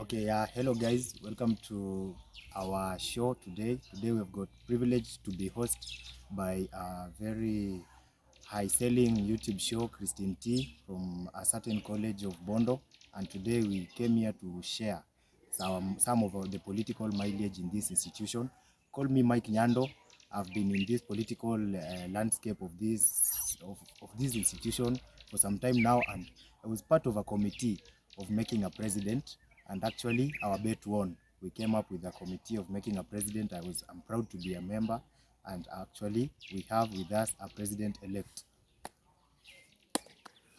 Okay, hello guys, welcome to our show today. Today we've got privilege to be hosted by a very high-selling YouTube show, Christine T from a certain college of Bondo, and today we came here to share some of the political mileage in this institution. Call me Mike Nyando. I've been in this political landscape of this institution for some time now, and I was part of a committee of making a president, and actually our bet won. We came up with a committee of making a president. I'm proud to be a member, and actually we have with us a president-elect.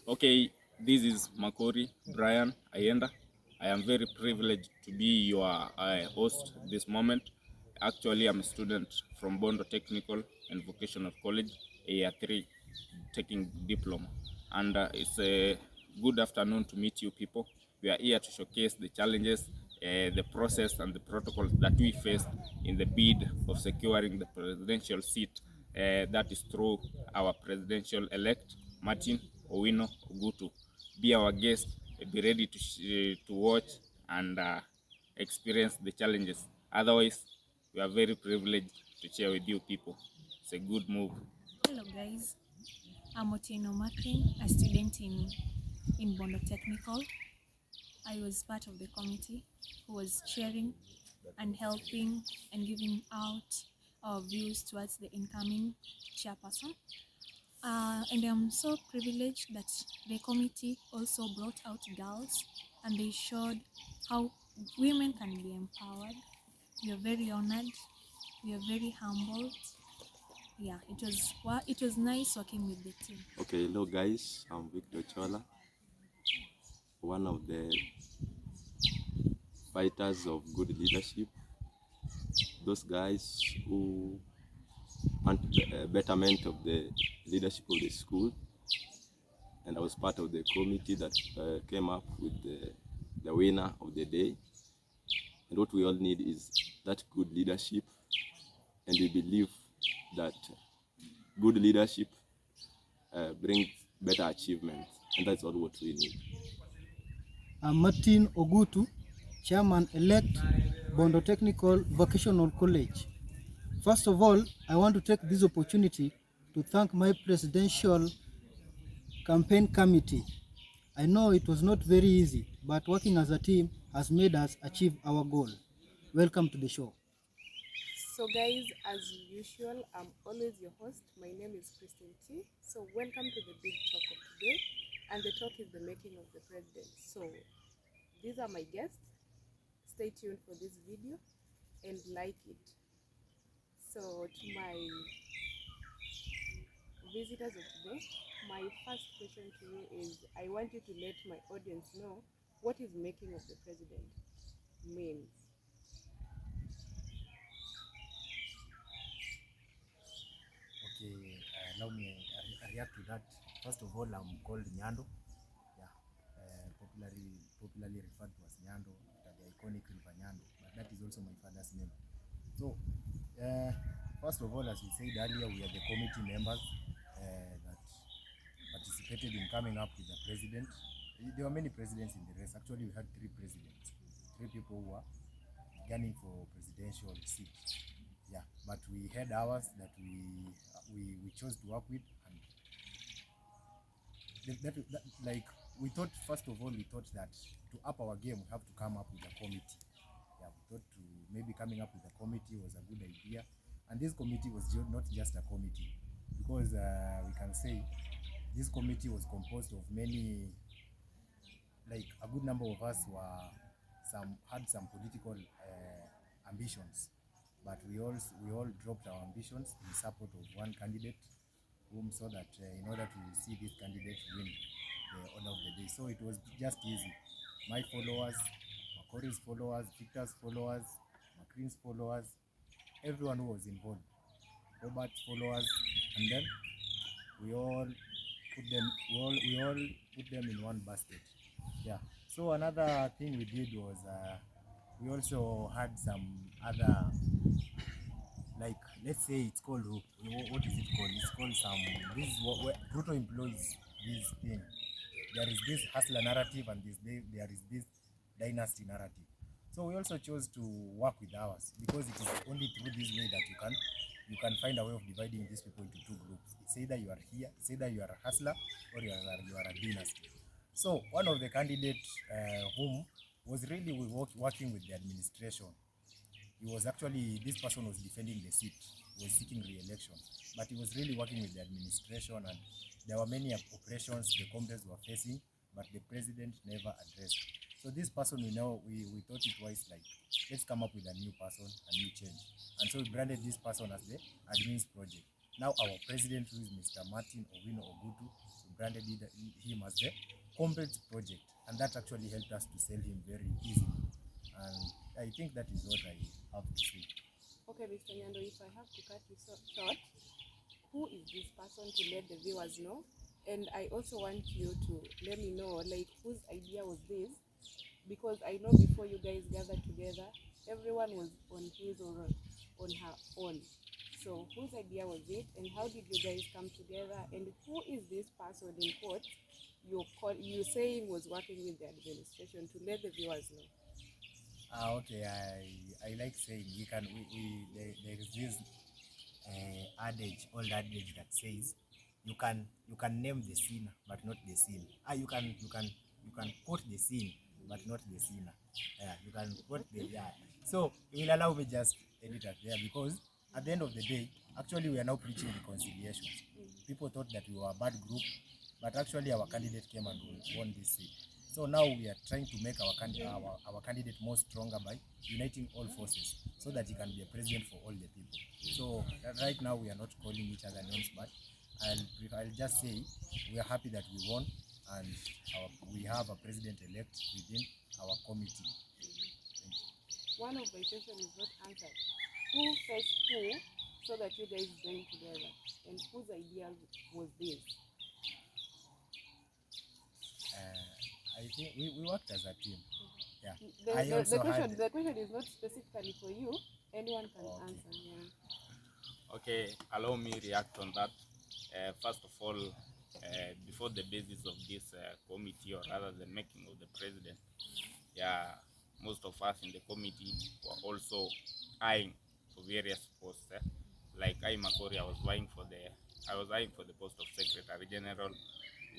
Okay, this is Makori Brian Ayenda. I am very privileged to be your host this moment. Actually, I'm a student from Bondo Technical and Vocational College, year 3, taking diploma. And it's a good afternoon to meet you people. We are here to showcase the challenges, the process and the protocols that we faced in the bid of securing the presidential seat. That is through our presidential elect, Martin Owino Ogutu. Be our guest, be ready to watch and experience the challenges. Otherwise, we are very privileged to share with you people. It's a good move. Hello guys, I'm Otieno Martin, a student in Bondo Technical. I was part of the committee who was chairing and helping and giving out our views towards the incoming chairperson. And I'm so privileged that the committee also brought out girls and they showed how women can be empowered. We are very honored. We are very humbled. Yeah, it was nice working with the team. Okay, hello guys, I'm Victor Chola, one of the fighters of good leadership, those guys who want the betterment of the leadership of the school. And I was part of the committee that came up with the winner of the day. And what we all need is that good leadership, and we believe that good leadership brings better achievements, and that's all what we need. I'm Martin Ogutu, Chairman-elect, Bondo Technical Vocational College. First of all, I want to take this opportunity to thank my presidential campaign committee. I know it was not very easy, but working as a team has made us achieve our goal. Welcome to the show. So guys, as usual, I'm always your host. My name is Christine T. So welcome to the big talk of today. And the talk is the making of the president. So these are my guests. Stay tuned for this video and like it. So to my visitors of today, my first question to you is, I want you to let my audience know what is making of the president means. Okay, allow me react to that. First of all, I'm called Nyando. Yeah, popularly referred to as Nyando after the iconic River Nyando, but that is also my father's name. So, first of all, as we said earlier, we are the committee members that participated in coming up with the president. There were many presidents in the race. Actually, we had 3 presidents, 3 people who were gunning for presidential seat. Yeah, but we had ours that we chose to work with, and like we thought. First of all, we thought that to up our game, we have to come up with a committee. Yeah, we thought to maybe coming up with a committee was a good idea, and this committee was not just a committee, because we can say this committee was composed of many, like a good number of us had some political ambitions, but we all dropped our ambitions in support of one candidate, whom so that in order to see this candidate win the order of the day. So it was just easy. My followers, Makori's followers, Victor's followers, Macrin's followers, everyone who was involved, Robert's followers, and then we all put them in one basket. Yeah. So another thing we did was we also had some other, like, let's say it's called, what is it called? It's called some, this is what Ruto employs this thing. There is this hustler narrative, and there is dynasty narrative. So we also chose to work with ours because it is only through this way that you can find a way of dividing these people into two groups. It's either you are here, it's either you are a hustler or you are a dynasty. So one of the candidates whom was really working with the administration. He was actually, this person was defending the seat, was seeking re-election, but he was really working with the administration, and there were many operations the comrades were facing, but the president never addressed. So this person, we thought it was like, let's come up with a new person, a new change. And so we branded this person as the admins project. Now our president, who is Mr. Martin Owino Ogutu, we branded him as the comrades project, and that actually helped us to sell him very easily. And I think that is what I have to say. Okay, Mr. Nyando, if I have to cut you short, who is this person to let the viewers know? And I also want you to let me know, like, whose idea was this? Because I know before you guys gathered together, everyone was on his or on her own. So whose idea was it, and how did you guys come together? And who is this person in quotes you saying was working with the administration, to let the viewers know? Okay, I like saying there's this old adage that says you can name the sinner but not the sin. You can quote the sin but not the sinner. You can quote the So you will allow me just edit it there, because at the end of the day, actually we are now preaching reconciliation. People thought that we were a bad group, but actually our candidate came and won this seat. So now we are trying to make our candidate more stronger by uniting all forces so that he can be a president for all the people. So right now we are not calling each other names, but I'll just say we are happy that we won, and we have a president-elect within our committee. One of my questions is not answered. Who faced who so that you guys joined together, and whose idea was this? I think we worked as a team. Yeah. The question is not specifically for you. Anyone can answer. Yeah. Okay, allow me react on that. First of all, before the basis of this committee, or rather the making of the president, most of us in the committee were also eyeing for various posts. Like I, Makori, I was eyeing for the post of Secretary General.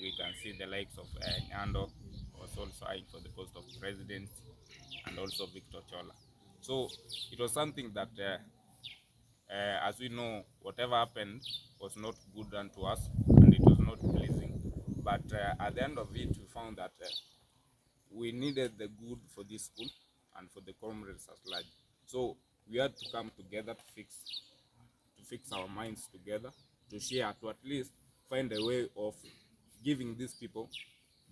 We can see the likes of Nyando was also eyeing for the post of president, and also Victor Chola. So it was something that, as we know, whatever happened was not good unto us, and it was not pleasing. But at the end of it, we found that we needed the good for this school and for the comrades as large. So we had to come together to fix our minds together, to share, to at least find a way of giving these people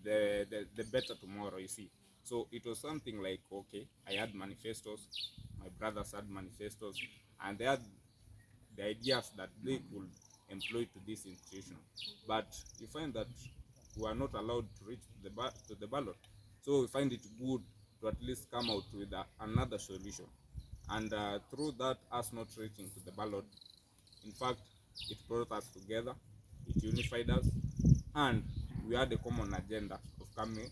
the better tomorrow, you see. So it was something like, okay, I had manifestos, my brothers had manifestos, and they had the ideas that they could employ to this institution. But you find that we are not allowed to reach to the ballot. So we find it good to at least come out with another solution. And through that, us not reaching to the ballot, in fact, it brought us together, it unified us, and we had a common agenda of coming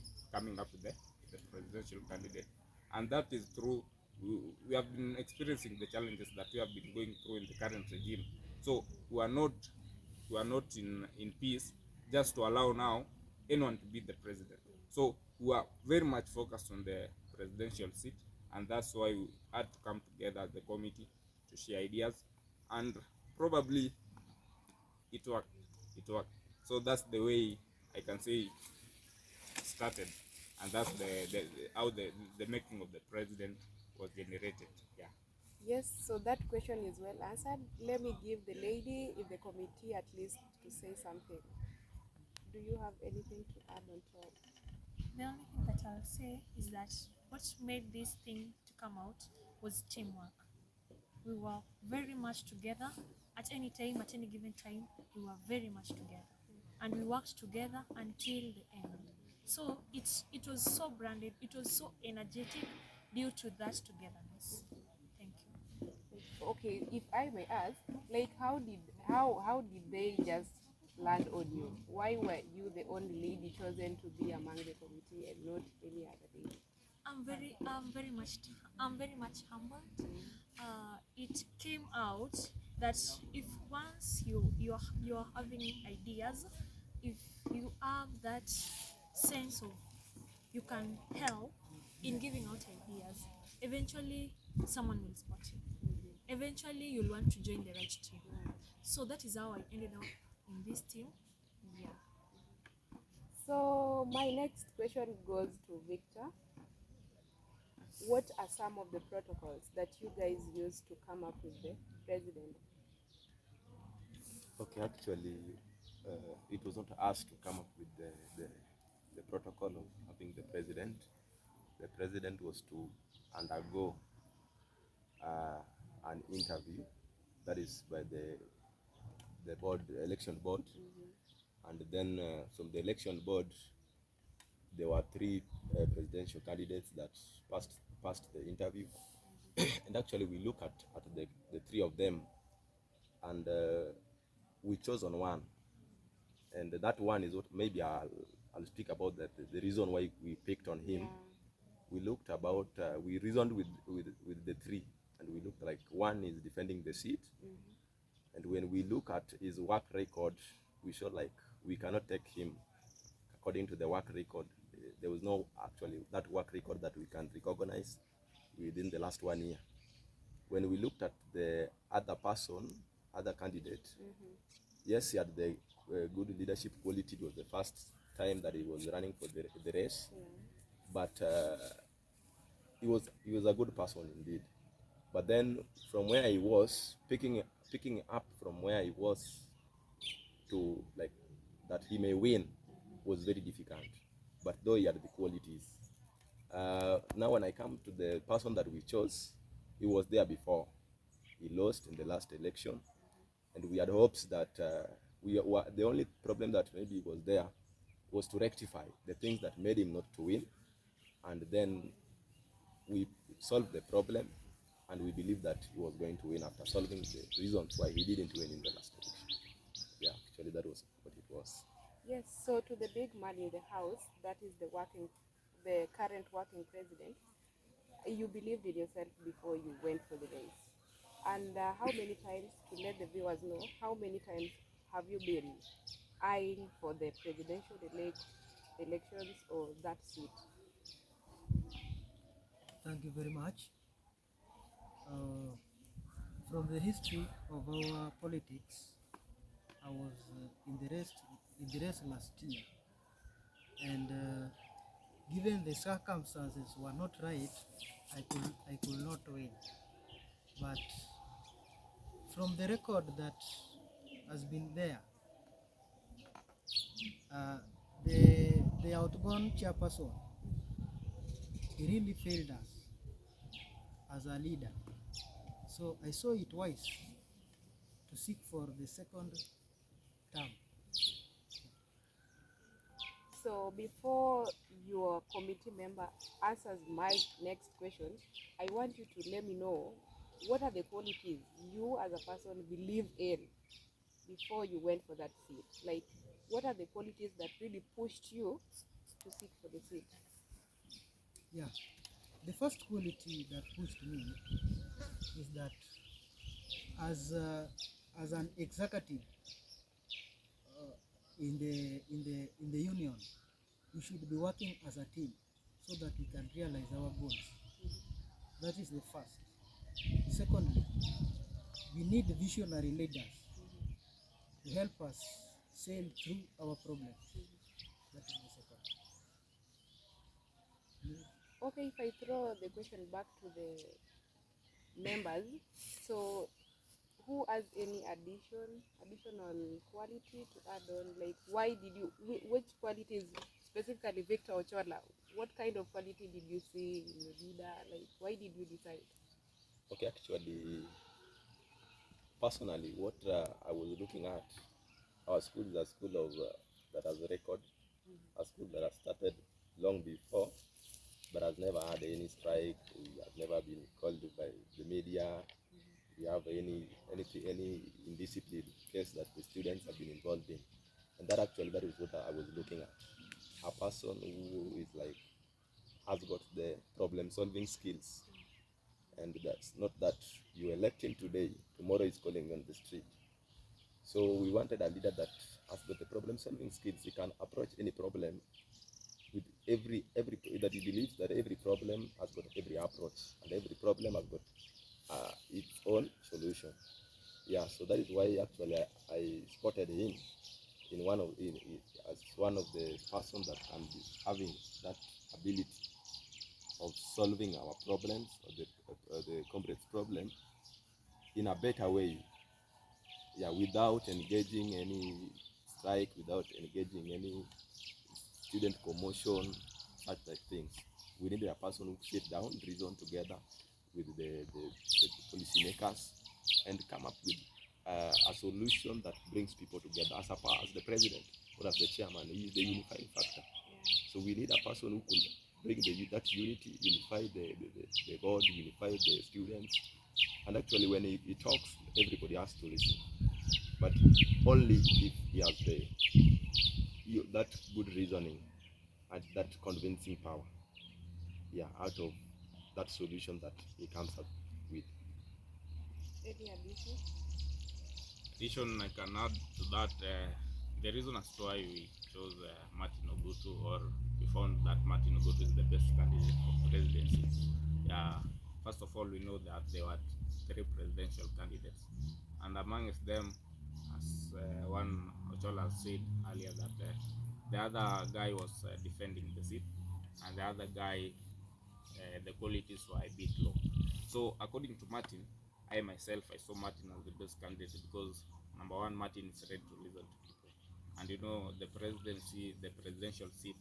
up with the presidential candidate. And that is true. We have been experiencing the challenges that we have been going through in the current regime. So we are not in peace just to allow now anyone to be the president. So we are very much focused on the presidential seat, and that's why we had to come together as the committee to share ideas, and probably it worked. So that's the way I can say it started, and that's how the making of the president was generated. Yes, so that question is well answered. Let me give the lady in the committee at least to say something. Do you have anything to add on top? The only thing that I'll say is that what made this thing to come out was teamwork. We were very much together. At any time, at any given time, we were very much together. And we worked together until the end. So it was so branded, it was so energetic due to that togetherness. Thank you. Okay, if I may ask, like how did they just land on you? Why were you the only lady chosen to be among the committee and not any other lady? I'm very much humbled. It came out that if once you're having ideas, if you have that sense of you can help in giving out ideas, eventually someone will spot you. Eventually you'll want to join the right team. So that is how I ended up in this team. Yeah. So my next question goes to Victor. What are some of the protocols that you guys use to come up with the president? Okay, actually, it was not us to come up with the protocol of having the president. The president was to undergo an interview, that is by the board, the election board, and then from the election board, there were three presidential candidates that passed the interview, and actually we look at the three of them, and we chose on one, and that one is what maybe I'll speak about the reason why we picked on him. We looked about we reasoned with the three, and we looked like one is defending the seat, and when we look at his work record, we saw like we cannot take him according to the work record. There was no actually that work record that we can recognize within the last 1 year. When we looked at the other candidate, yes, he had the good leadership quality. It was the first time that he was running for the race, but he was a good person indeed. But then from where he was, picking up from where he was to like that he may win was very difficult. But though he had the qualities, now when I come to the person that we chose, he was there before. He lost in the last election, and we had hopes that the only problem that maybe was there was to rectify the things that made him not to win, and then we solved the problem, and we believe that he was going to win after solving the reasons why he didn't win in the last election. Yeah, actually that was what it was. Yes, so to the big man in the house, that is the current working president, you believed in yourself before you went for the race. And how many times, to let the viewers know, how many times have you been eyeing for the presidential elections or that seat? Thank you very much. From the history of our politics, I was in the race last year, and given the circumstances were not right, I could not win. But from the record that has been there, the outgone chairperson, he really failed us as a leader. So I saw it wise to seek for the second term. So before your committee member answers my next question, I want you to let me know what are the qualities you as a person believe in before you went for that seat. Like, what are the qualities that really pushed you to seek for the seat? Yeah, the first quality that pushed me is that as an executive in the union, we should be working as a team so that we can realize our goals. That is the first. Secondly, we need visionary leaders to help us sail through our problems. That is the second. Okay, if I throw the question back to the members, so who has any additional quality to add on? Like, why did you, which qualities, specifically Victor Ochola, what kind of quality did you see in your leader? Like, why did you decide? Okay, actually, personally, what I was looking at, our school is a school of that has a record, a school that has started long before, but has never had any strike. We have never been called by the media. We have any indiscipline case that the students have been involved in, and that is what I was looking at. A person who is like has got the problem-solving skills, and that's not that you elect him today, tomorrow he's calling on the street. So we wanted a leader that has got the problem-solving skills. He can approach any problem with every that he believes that every problem has got every approach, and every problem has got its own solution. Yeah, so that is why actually I spotted him in as one of the persons that can be having that ability of solving our problems, or the comrades' problem, in a better way. Yeah, without engaging any strike, without engaging any student commotion, such like things. We need a person who sit down, reason together with the policymakers, and come up with a solution that brings people together. As the president or as the chairman, he is the unifying factor. So we need a person who could bring that unity, unify the board, unify the students. And actually, when he talks, everybody has to listen. But only if he has that good reasoning and that convincing power. Yeah, out of that solution that he comes up with. Any addition? Addition, I can add to that. The reason as to why we chose Martin Ogutu, or we found that Martin Ogutu is the best candidate for presidency. Yeah, first of all, we know that there were 3 presidential candidates, and amongst them, as one Ochola said earlier, that the other guy was defending the seat, and the other guy, the qualities were a bit low. So according to Martin, I myself, I saw Martin as the best candidate because, number one, Martin is ready to listen to people. And you know, the presidency, the presidential seat,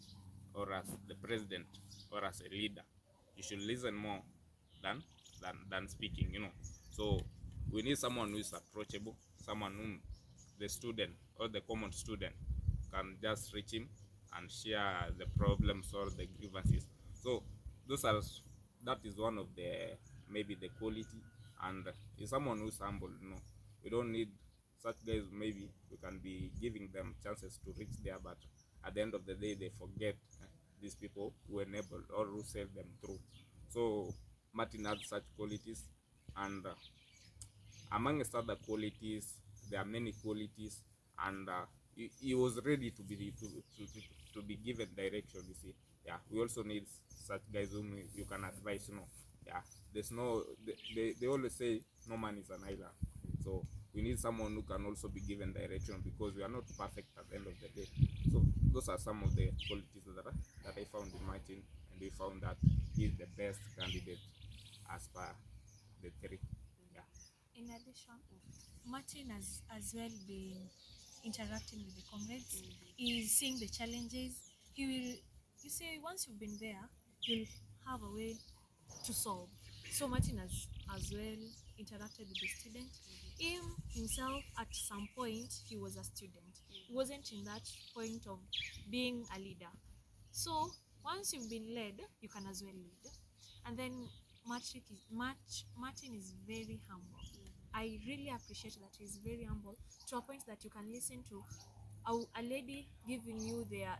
or as the president, or as a leader, you should listen more than speaking, you know. So we need someone who is approachable, someone whom the student or the common student can just reach him and share the problems or the grievances. So that is one of the maybe the quality, and is someone who's humble. You know, we don't need such guys. Maybe we can be giving them chances to reach there, but at the end of the day, they forget these people who enabled or who saved them through. So Martin had such qualities, and amongst other qualities, there are many qualities, and he was ready to be given direction. You see, yeah, we also need such guys whom you can advise. You know, yeah, there's no they always say no man is an island, so we need someone who can also be given direction, because we are not perfect at the end of the day. So those are some of the qualities that I found in Martin, and we found that he's the best candidate as per the 3. Yeah. In addition, Martin has as well been interacting with the comrades. He's seeing the challenges. He will, you see, once you've been there, you'll have a way to solve. So Martin has as well interacted with the student. Him himself, at some point, he was a student. He wasn't in that point of being a leader. So once you've been led, you can as well lead. And then Martin is very humble. I really appreciate that he's very humble, to a point that you can listen to a lady giving you their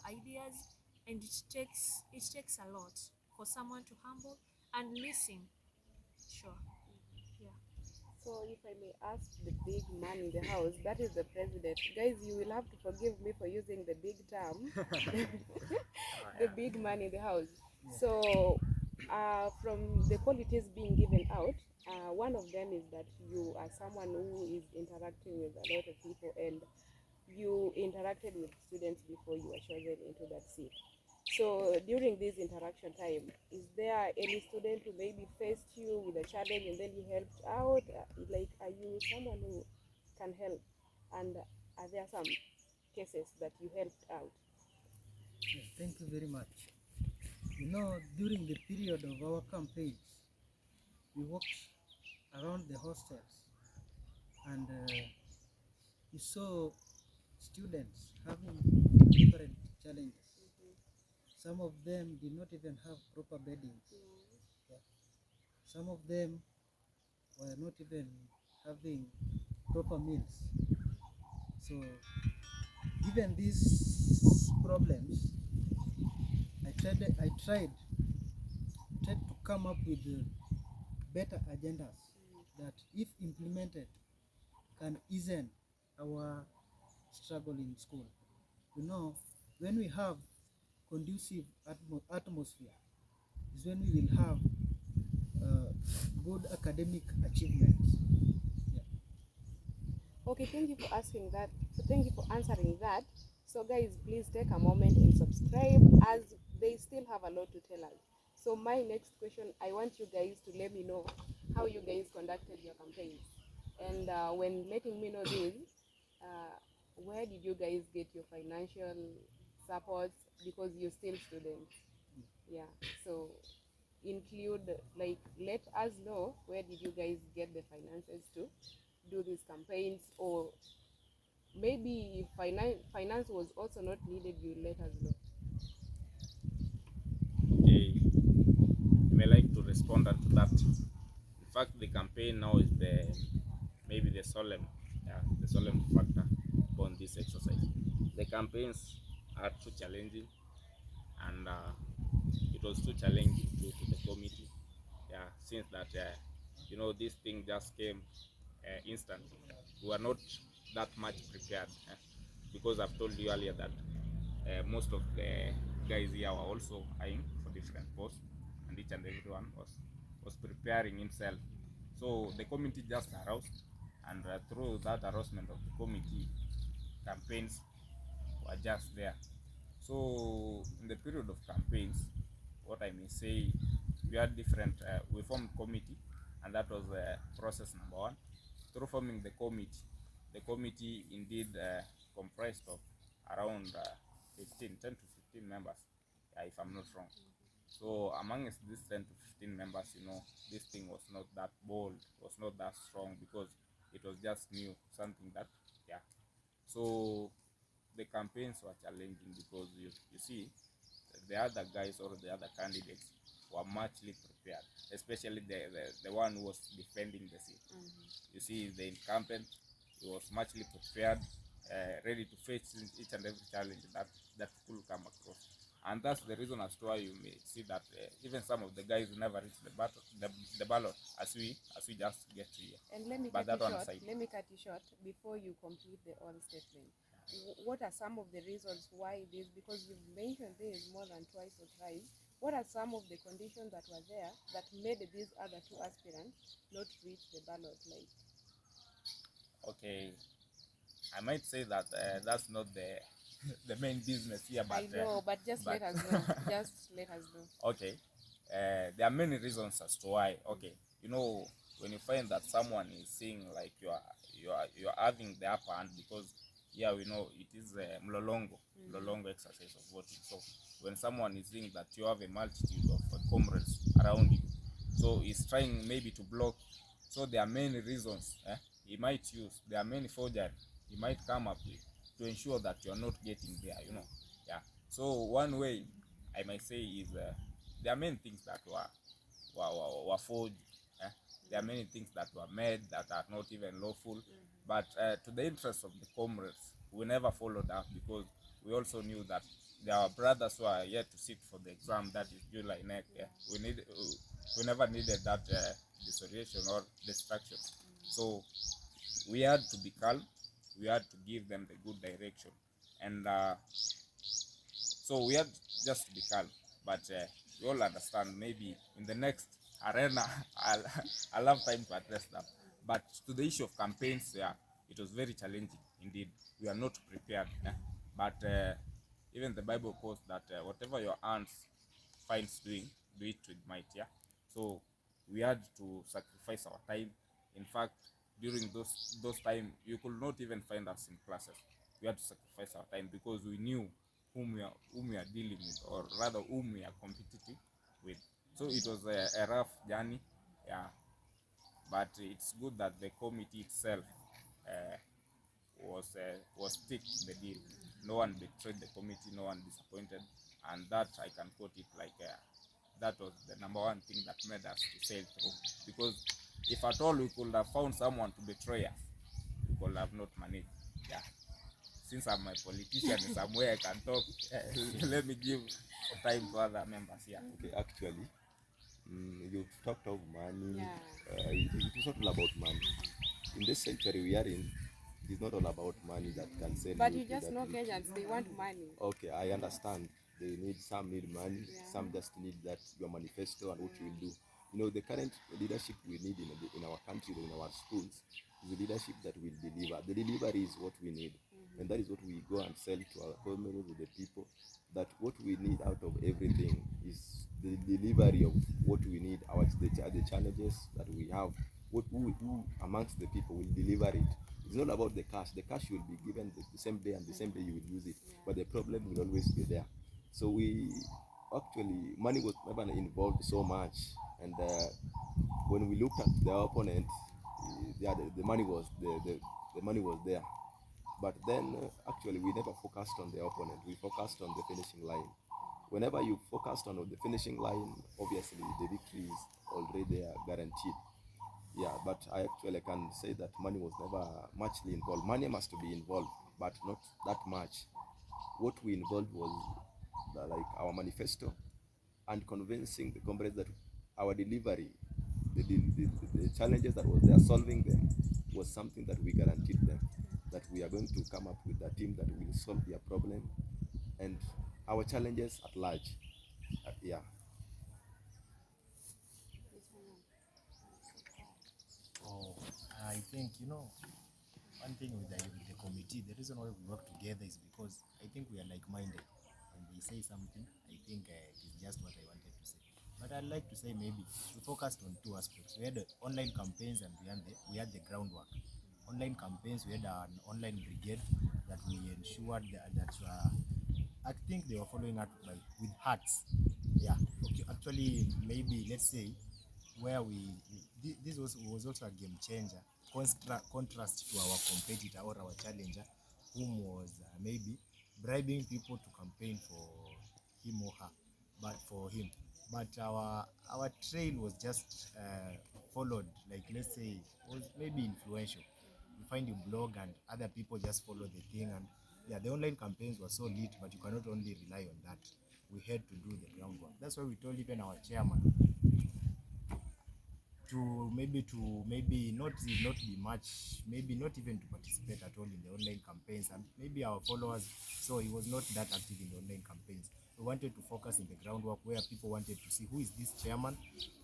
ideas, and it takes a lot for someone to humble and listen. Sure. Yeah. So if I may ask the big man in the house, that is the president. Guys, you will have to forgive me for using the big term. The big man in the house. So from the qualities being given out, one of them is that you are someone who is interacting with a lot of people, and you interacted with students before you were chosen into that seat. So during this interaction time, is there any student who maybe faced you with a challenge and then you helped out? Like, are you someone who can help? And are there some cases that you helped out? Yeah, thank you very much. You know, during the period of our campaigns, we walked around the hostels, and we saw students having different challenges. Some of them did not even have proper beddings. Yeah. Some of them were not even having proper meals. So, given these problems, I tried come up with better agendas that, if implemented, can ease our struggle in school. You know, when we have conducive atmosphere, is when we will have good academic achievements. Yeah. Okay, thank you for asking that. So thank you for answering that. So guys, please take a moment and subscribe, as they still have a lot to tell us. So my next question, I want you guys to let me know how you guys conducted your campaigns. And when letting me know this, where did you guys get your financial support, because you're still students? Yeah, so include, like, let us know where did you guys get the finances to do these campaigns, or maybe if finance was also not needed, you let us know. Okay, I may like to respond to that. In fact, the campaign now is maybe the solemn factor upon this exercise. The campaigns are too challenging, and it was too challenging to the committee. Yeah, since that this thing just came instantly. We were not that much prepared, because I've told you earlier that most of the guys here were also eyeing for different posts, and each and everyone was preparing himself. So the committee just aroused, and through that arousement of the committee, campaigns were just there. So in the period of campaigns, what I may say, we had different, we formed committee, and that was process number one. Through forming the committee indeed comprised of around 10 to 15 members, if I'm not wrong. So amongst these 10 to 15 members, this thing was not that bold, was not that strong, because it was just new, something that, yeah. So the campaigns were challenging, because you see, the other guys or the other candidates were muchly prepared, especially the one who was defending the seat. You see, the incumbent, he was muchly prepared, ready to face each and every challenge that could come across. And that's the reason as to why you may see that even some of the guys never reach the ballot, as we just get to here. And let me But cut that you one short. aside. Let me cut you short before you complete the all statement. What are some of the reasons why this? Because you've mentioned this more than twice or thrice. What are some of the conditions that were there that made these other two aspirants not reach the ballot? Like, Okay, I might say that that's not the main business here, but I know, but just let us know. Just let us know. okay, there are many reasons as to why. Okay, when you find that someone is seeing like you are having the upper hand, because we know it is a mlolongo exercise of voting. So when someone is seeing that you have a multitude of comrades around you, so he's trying maybe to block. So there are many reasons he might use. There are many forgeries he might come up with to ensure that you are not getting there. Yeah. So one way I might say is there are many things that were forged. There are many things that were made that are not even lawful. But to the interest of the comrades, we never followed up, because we also knew that there are brothers who are yet to sit for the exam that is July next. We never needed that disorientation or distraction. So we had to be calm. We had to give them the good direction, and so we had just to be calm. But we all understand, maybe in the next arena I'll have time to address that. But to the issue of campaigns, it was very challenging indeed. We are not prepared. But even the Bible quotes that whatever your hands finds doing, do it with might. So we had to sacrifice our time. In fact, during those time, you could not even find us in classes. We had to sacrifice our time, because we knew whom we are dealing with, or rather whom we are competitive with. So it was a rough journey, but it's good that the committee itself was thick in the deal. No one betrayed the committee, no one disappointed, and that I can quote it like that was the number one thing that made us to sail through. Because if at all we could have found someone to betray us, we could have not managed. Since I'm a politician, in some way I can talk. Let me give time to other members here. Okay, actually, You've talked of money. Yeah. It is not all about money. In this century we are in, it is not all about money that can sell But you you to just that know rich. Kenyans, they want money. Okay, I understand. They need some need money, Yeah. some just need that your manifesto and what you will do. You know, the current leadership we need in our country, in our schools, is the leadership that will deliver. The delivery is what we need, and that is what we go and sell to our communities, to the people. That what we need out of everything is the delivery of what we need. The challenges that we have. Who amongst the people will deliver it? It's not about the cash. The cash will be given the same day, and the same day you will use it. But the problem will always be there. So we actually, money was never involved so much. And when we looked at the opponent, yeah, the money was the money was there. But then actually we never focused on the opponent. We focused on the finishing line. Whenever you focused on the finishing line, obviously the victory is already there, guaranteed. Yeah, but I actually can say that money was never muchly involved. Money must be involved, but not that much. What we involved was like our manifesto and convincing the comrades that our delivery, the challenges that was there, solving them, was something that we guaranteed them, that we are going to come up with a team that will solve their problem and our challenges at large. Yeah. Oh, I think, one thing with the committee, the reason why we work together is because I think we are like-minded. When they say something, I think it is just what I wanted to say. But I'd like to say maybe we focused on two aspects. We had the online campaigns and we had the groundwork. Online campaigns, we had an online brigade that we ensured that I think they were following up with hearts. Yeah, okay. Actually, maybe let's say where this was also a game changer, contrast to our competitor or our challenger, whom was maybe bribing people to campaign for him or her, but for him. But our trail was just followed, like let's say, was maybe influential. You find you blog and other people just follow the thing, and yeah, the online campaigns were so lit, but you cannot only rely on that. We had to do the groundwork. That's why we told even our chairman to maybe not be much, maybe not even to participate at all in the online campaigns, and maybe our followers, so he was not that active in the online campaigns. We wanted to focus in the groundwork where people wanted to see who is this chairman,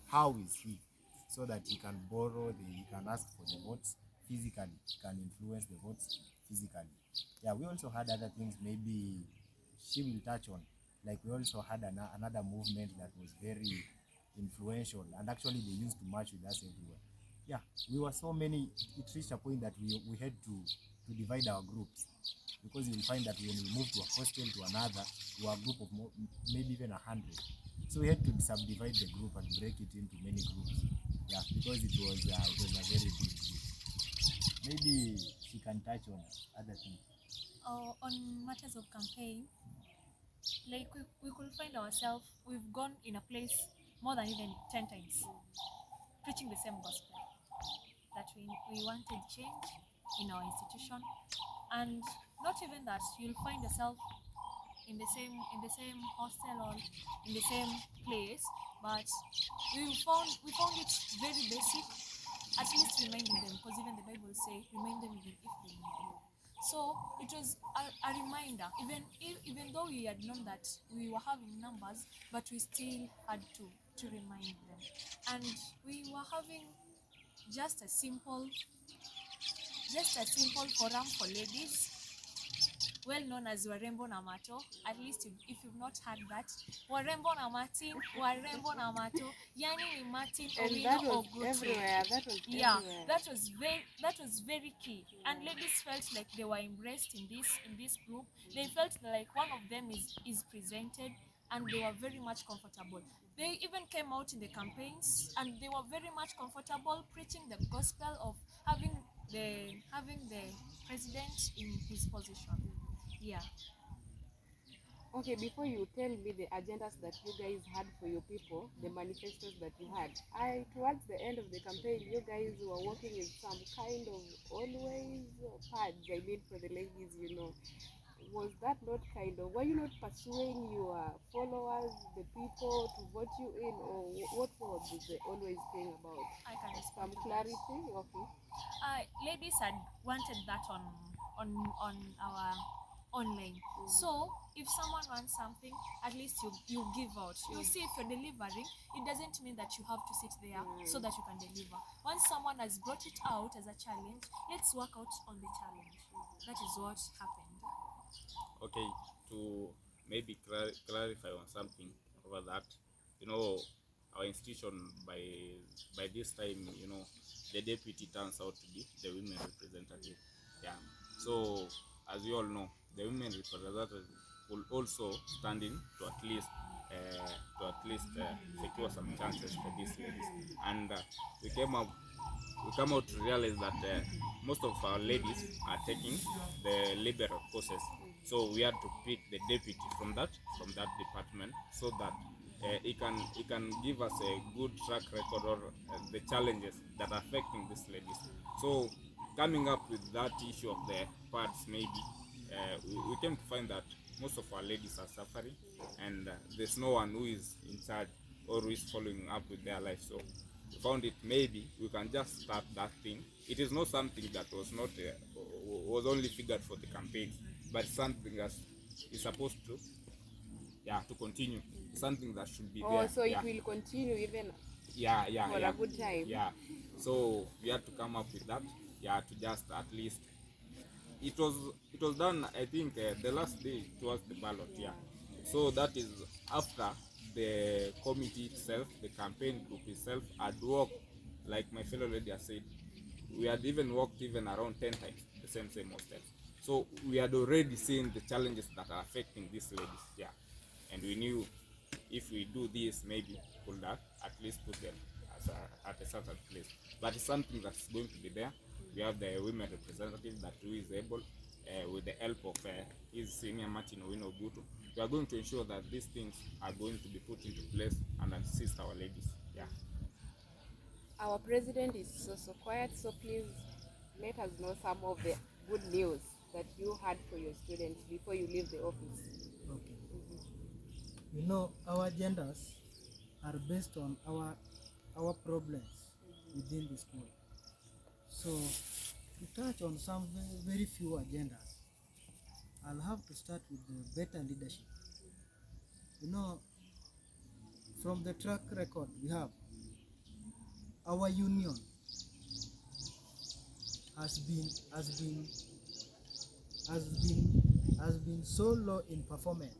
how is he, so that he can he can ask for the votes physically, he can influence the votes physically. Yeah, we also had other things maybe she will touch on, like we also had another movement that was very influential, and actually they used to march with us everywhere. Yeah, we were so many. It reached a point that we had to divide our groups, because you'll find that when we move to a hostel to another, we were a group of maybe even 100. So we had to subdivide the group and break it into many groups. Yeah, because it was a very big group. Maybe she can touch on other things. On matters of campaign, like we could find ourselves, we've gone in a place more than even 10 times preaching the same gospel, that we wanted change in our institution. And not even that, you'll find yourself in the same hostel or in the same place, but we found it very basic, at least reminding them, because even the Bible say remind them even if they know. So it was a reminder, even though we had known that we were having numbers, but we still had to remind them. And we were having just a simple forum for ladies, well known as Warembo na Mato. At least if you've not heard that, Warembo na Martin, Warembo na Mato, yani ni Martin And Owino that was Ogutu. everywhere. That was Yeah, everywhere. that was very key. And ladies felt like they were embraced in this group. They felt like one of them is presented, and they were very much comfortable. They even came out in the campaigns, and they were very much comfortable preaching the gospel of having the president in his position. Yeah. Okay, before you tell me the agendas that you guys had for your people, the manifestos that you had, towards the end of the campaign, you guys were working with some kind of always pads, I mean for the ladies, was that not kind of, were you not pursuing your followers, the people to vote you in, or what was the always thing about? I can Some respond to clarity, that. okay. Ladies had wanted that on our online. So if someone wants something, at least you give out. You see, if you're delivering, it doesn't mean that you have to sit there so that you can deliver. Once someone has brought it out as a challenge, let's work out on the challenge. That is what happened. Okay, to maybe clarify on something over that, you know, our institution by this time, you know, the deputy turns out to be the women representative. Yeah. So as you all know, the women representative will also stand in to at least secure some chances for these ladies. And we come out to realize that most of our ladies are taking the liberal courses, so we had to pick the deputy from that department, so that it can give us a good track record or the challenges that are affecting these ladies. So coming up with that issue of the parts, maybe we came to find that most of our ladies are suffering, and there's no one who is in charge or who is following up with their life. So we found it maybe we can just start that thing. It is not something that was not was only figured for the campaign, but something that is supposed to to continue. Something that should be there. Oh, so it will continue even for a good time. Yeah. So we had to come up with that. Yeah, to just at least it was done. I think the last day towards the ballot. Yeah. So that is after the committee itself, the campaign group itself had worked, like my fellow lady has said, we had even worked even around 10 times, the same most times. So we had already seen the challenges that are affecting these ladies, yeah. And we knew if we do this, maybe we could at least put them at a certain place. But it's something that's going to be there. We have the women representative that who is able, with the help of his senior Martin Owino Gutu, we are going to ensure that these things are going to be put into place and assist our ladies. Yeah. Our president is so quiet, so please let us know some of the good news that you had for your students before you leave the office. Okay. You know, our agendas are based on our problems within the school. So to touch on some very few agendas, I'll have to start with the better leadership. You know, from the track record we have, our union has been so low in performance